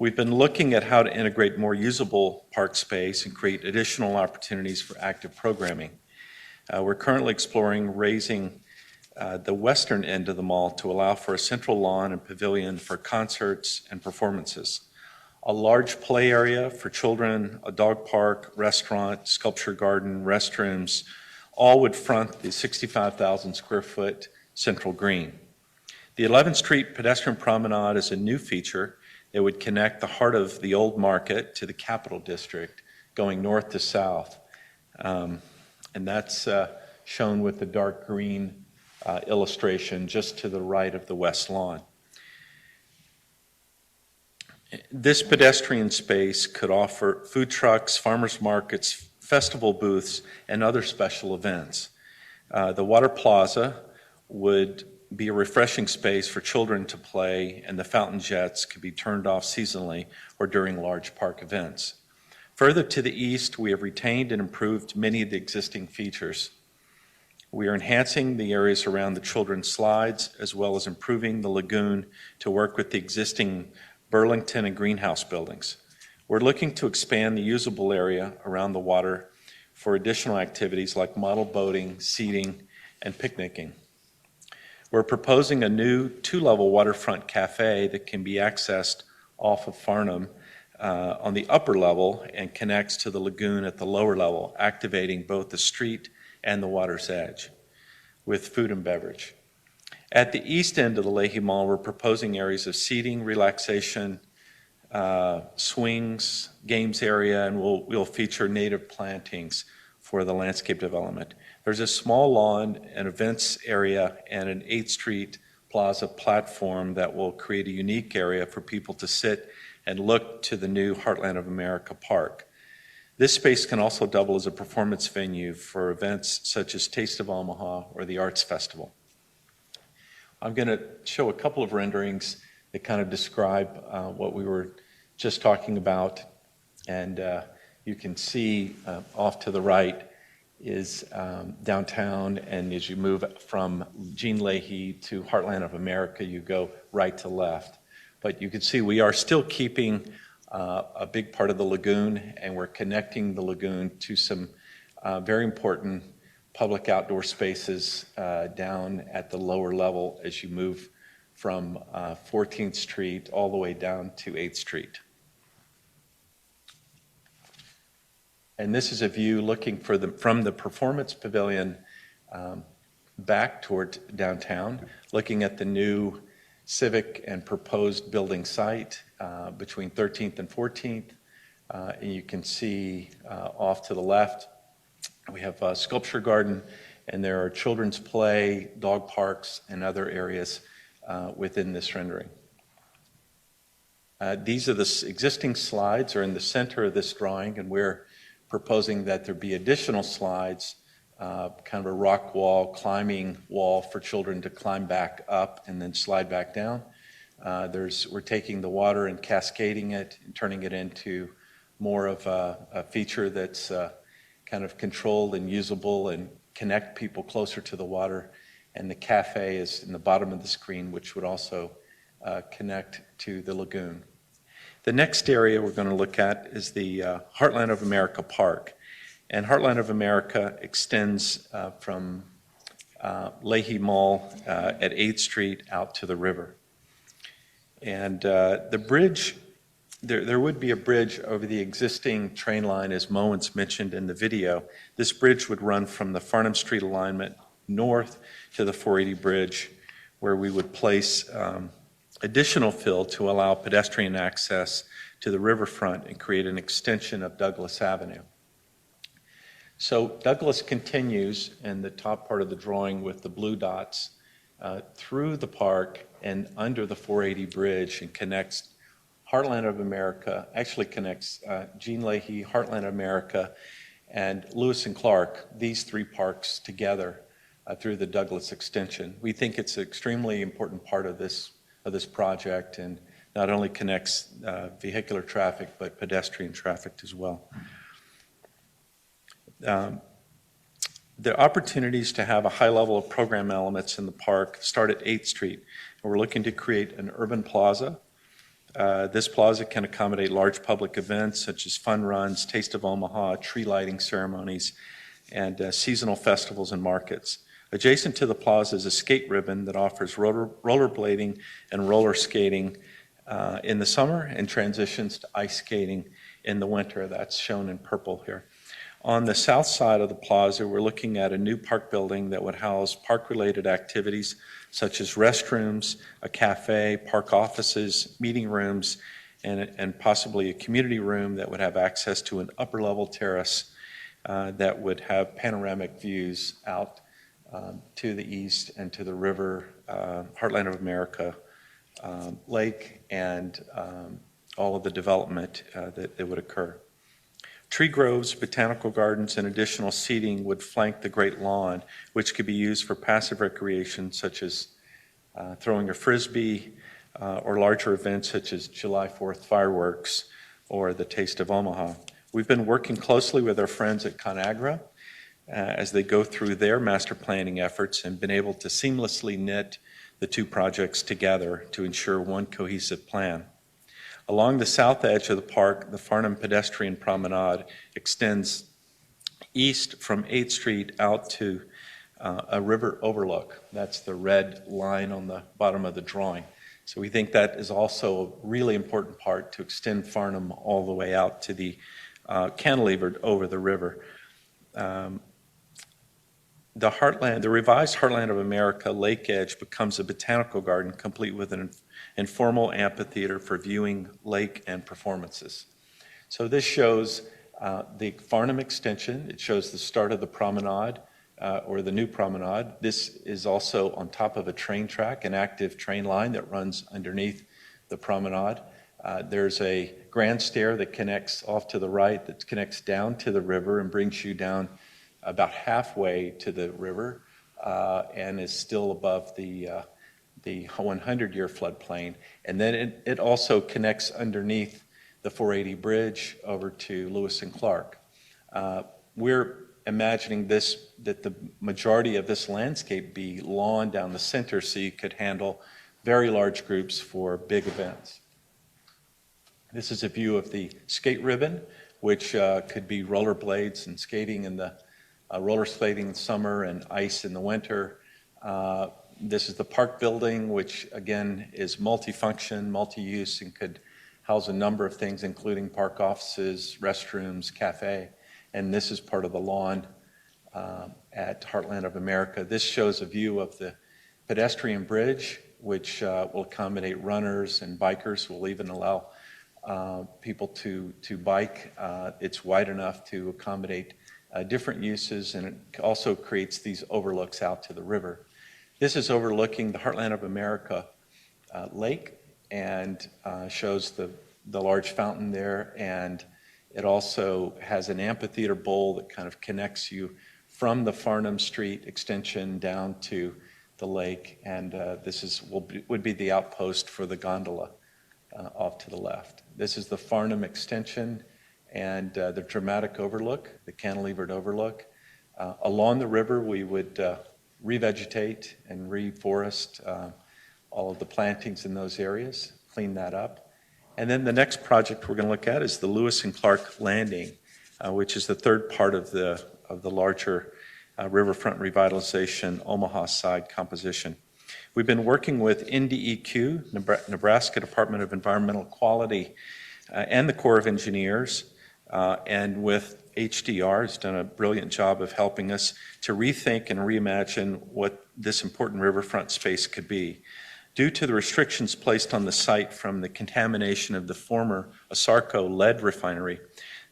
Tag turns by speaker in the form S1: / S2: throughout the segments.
S1: We've been looking at how to integrate more usable park space and create additional opportunities for active programming. We're currently exploring raising the western end of the mall to allow for a central lawn and pavilion for concerts and performances. A large play area for children, a dog park, restaurant, sculpture garden, restrooms, all would front the 65,000 square foot central green. The 11th Street pedestrian promenade is a new feature that would connect the heart of the old market to the Capitol District, going north to south. And that's shown with the dark green illustration just to the right of the west lawn. This pedestrian space could offer food trucks, farmers markets, festival booths, and other special events. The Water Plaza would be a refreshing space for children to play, and the fountain jets could be turned off seasonally or during large park events. Further to the east, we have retained and improved many of the existing features. We are enhancing the areas around the children's slides, as well as improving the lagoon to work with the existing Burlington and greenhouse buildings. We're looking to expand the usable area around the water for additional activities like model boating, seating, and picnicking. We're proposing a new 2-level waterfront cafe that can be accessed off of Farnham on the upper level and connects to the lagoon at the lower level, activating both the street and the water's edge with food and beverage. At the east end of the Leahy Mall, we're proposing areas of seating, relaxation, swings, games area, and we'll feature native plantings for the landscape development. There's a small lawn, an events area, and an 8th Street Plaza platform that will create a unique area for people to sit and look to the new Heartland of America Park. This space can also double as a performance venue for events such as Taste of Omaha or the Arts Festival. I'm going to show a couple of renderings that kind of describe what we were just talking about, and you can see off to the right is downtown, and as you move from Jean Leahy to Heartland of America, you go right to left. But you can see we are still keeping a big part of the lagoon, and we're connecting the lagoon to some very important public outdoor spaces down at the lower level as you move from 14th Street all the way down to 8th Street. And this is a view looking from the Performance Pavilion back toward downtown, looking at the new civic and proposed building site between 13th and 14th. And you can see off to the left, we have a sculpture garden, and there are children's play, dog parks, and other areas within this rendering. These are the existing slides are in the center of this drawing, and we're proposing that there be additional slides, kind of a rock wall, climbing wall for children to climb back up and then slide back down. We're taking the water and cascading it and turning it into more of a feature that's kind of controlled and usable and connect people closer to the water. And the cafe is in the bottom of the screen, which would also connect to the lagoon. The next area we're going to look at is the Heartland of America Park. And Heartland of America extends from Leahy Mall at 8th Street out to the river. And the bridge, there would be a bridge over the existing train line, as Moens mentioned in the video. This bridge would run from the Farnham Street alignment north to the 480 bridge, where we would place additional fill to allow pedestrian access to the riverfront and create an extension of Douglas Avenue. So Douglas continues in the top part of the drawing with the blue dots through the park and under the 480 bridge, and connects Heartland of America, actually connects Jean Leahy, Heartland of America, and Lewis and Clark, these three parks together through the Douglas extension. We think it's an extremely important part of this project, and not only connects vehicular traffic, but pedestrian traffic as well. The opportunities to have a high level of program elements in the park start at 8th Street. And we're looking to create an urban plaza This plaza can accommodate large public events such as fun runs, Taste of Omaha, tree lighting ceremonies, and seasonal festivals and markets. Adjacent to the plaza is a skate ribbon that offers rollerblading and roller skating in the summer and transitions to ice skating in the winter. That's shown in purple here. On the south side of the plaza, we're looking at a new park building that would house park-related activities such as restrooms, a cafe, park offices, meeting rooms, and possibly a community room that would have access to an upper-level terrace that would have panoramic views out to the east and to the river, Heartland of America, lake, and all of the development that would occur. Tree groves, botanical gardens, and additional seating would flank the Great Lawn, which could be used for passive recreation such as throwing a frisbee or larger events such as July 4th fireworks or the Taste of Omaha. We've been working closely with our friends at ConAgra as they go through their master planning efforts and been able to seamlessly knit the two projects together to ensure one cohesive plan. Along the south edge of the park, the Farnham Pedestrian Promenade extends east from 8th Street out to a river overlook. That's the red line on the bottom of the drawing. So we think that is also a really important part to extend Farnham all the way out to the cantilevered over the river. The revised Heartland of America lake edge becomes a botanical garden complete with an informal amphitheater for viewing lake and performances. So this shows the Farnham extension. It shows the start of the promenade or the new promenade. This is also on top of a train track, an active train line that runs underneath the promenade. There's a grand stair that connects off to the right that connects down to the river and brings you down about halfway to the river and is still above the 100-year floodplain. And then it also connects underneath the 480 bridge over to Lewis and Clark. We're imagining that the majority of this landscape be lawn down the center so you could handle very large groups for big events. This is a view of the skate ribbon, which could be rollerblades and skating in the roller skating in summer and ice in the winter. This is the park building, which again is multifunction, multi-use, and could house a number of things, including park offices, restrooms, cafe. And this is part of the lawn at Heartland of America. This shows a view of the pedestrian bridge, which will accommodate runners and bikers. We'll even allow people to bike. It's wide enough to accommodate different uses, and it also creates these overlooks out to the river. This is overlooking the Heartland of America lake and shows the large fountain there, and it also has an amphitheater bowl that kind of connects you from the Farnham Street extension down to the lake, and this would be the outpost for the gondola off to the left. This is the Farnham extension and the dramatic overlook, the cantilevered overlook. Along the river, we would revegetate and reforest all of the plantings in those areas, clean that up. And then the next project we're going to look at is the Lewis and Clark Landing, which is the third part of the larger riverfront revitalization Omaha side composition. We've been working with NDEQ, Nebraska Department of Environmental Quality, and the Corps of Engineers, and with HDR has done a brilliant job of helping us to rethink and reimagine what this important riverfront space could be. Due to the restrictions placed on the site from the contamination of the former Asarco lead refinery,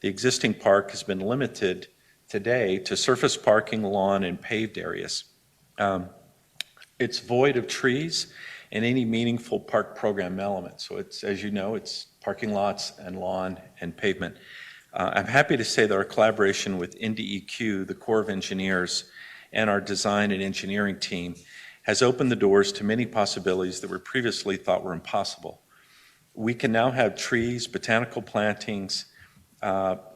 S1: the existing park has been limited today to surface parking, lawn, and paved areas. It's void of trees and any meaningful park program elements. So it's, as you know, it's parking lots and lawn and pavement. I'm happy to say that our collaboration with NDEQ, the Corps of Engineers, and our design and engineering team has opened the doors to many possibilities that were previously thought were impossible. We can now have trees, botanical plantings.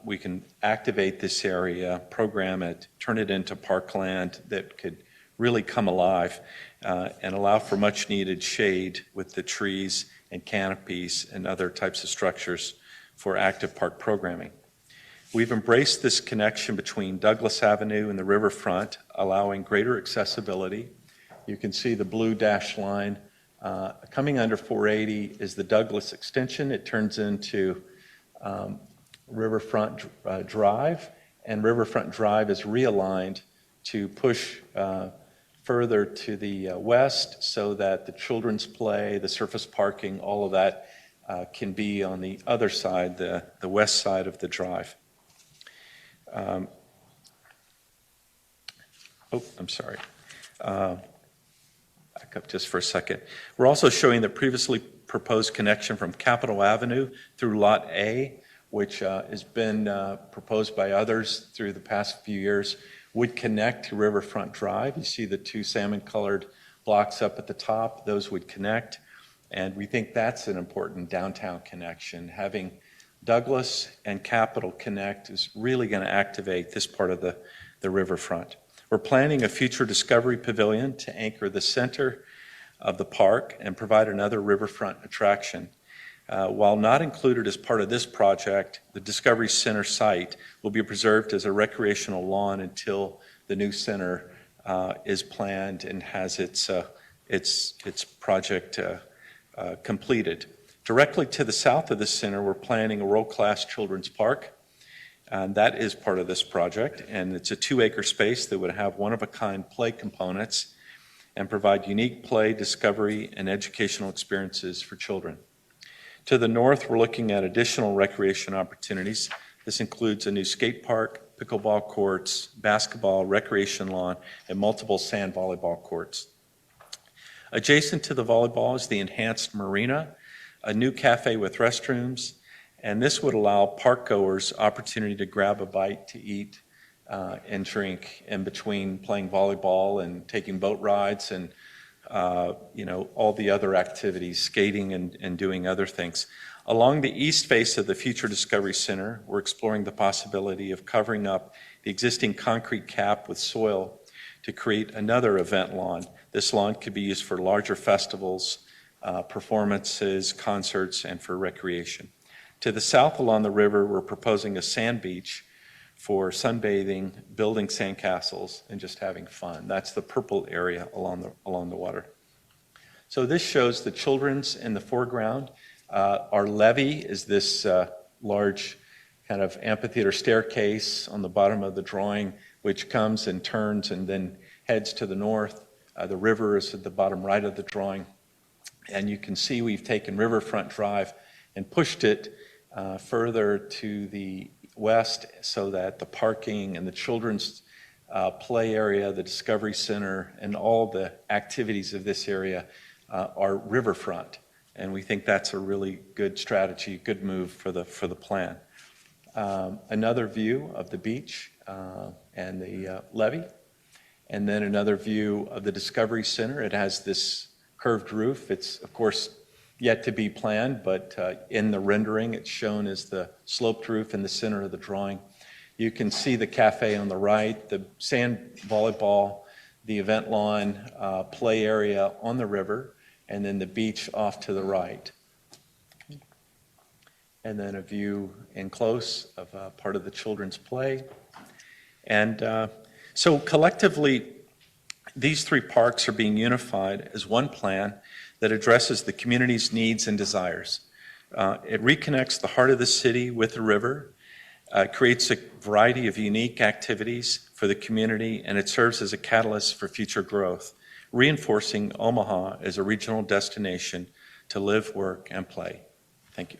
S1: We can activate this area, program it, turn it into parkland that could really come alive and allow for much needed shade with the trees and canopies and other types of structures for active park programming. We've embraced this connection between Douglas Avenue and the riverfront, allowing greater accessibility. You can see the blue dashed line. Coming under 480 is the Douglas extension. It turns into Riverfront Drive, and Riverfront Drive is realigned to push further to the west so that the children's play, the surface parking, all of that can be on the other side, the west side of the drive. I'm sorry. Back up just for a second. We're also showing the previously proposed connection from Capitol Avenue through Lot A, which has been proposed by others through the past few years, would connect to Riverfront Drive. You see the two salmon-colored blocks up at the top. Those would connect, and we think that's an important downtown connection. Having Douglas and Capitol connect is really going to activate this part of the riverfront. We're planning a future Discovery Pavilion to anchor the center of the park and provide another riverfront attraction. While not included as part of this project, the Discovery Center site will be preserved as a recreational lawn until the new center is planned and has its project completed. Directly to the south of the center, we're planning a world-class children's park. And that is part of this project, and it's a 2-acre space that would have one-of-a-kind play components and provide unique play, discovery, and educational experiences for children. To the north, we're looking at additional recreation opportunities. This includes a new skate park, pickleball courts, basketball, recreation lawn, and multiple sand volleyball courts. Adjacent to the volleyball is the enhanced marina, a new cafe with restrooms, and this would allow park goers opportunity to grab a bite to eat and drink in between playing volleyball and taking boat rides and all the other activities, skating and doing other things. Along the east face of the future Discovery Center, we're exploring the possibility of covering up the existing concrete cap with soil to create another event lawn. This lawn could be used for larger festivals, performances, concerts, and for recreation. To the south along the river, we're proposing a sand beach for sunbathing, building sandcastles, and just having fun. That's the purple area along the water. So this shows the children's in the foreground. Our levee is this large kind of amphitheater staircase on the bottom of the drawing, which comes and turns and then heads to the north. The river is at the bottom right of the drawing. And you can see we've taken Riverfront Drive and pushed it further to the west so that the parking and the children's play area, the Discovery Center, and all the activities of this area are riverfront. And we think that's a really good strategy, good move for the plan. Another view of the beach and the levee, and then another view of the Discovery Center. It has this curved roof. It's, of course, yet to be planned, but in the rendering, it's shown as the sloped roof in the center of the drawing. You can see the cafe on the right, the sand volleyball, the event lawn, play area on the river, and then the beach off to the right. And then a view in close of part of the children's play. And so collectively, these three parks are being unified as one plan that addresses the community's needs and desires. It reconnects the heart of the city with the river, creates a variety of unique activities for the community, and it serves as a catalyst for future growth, reinforcing Omaha as a regional destination to live, work, and play. Thank you.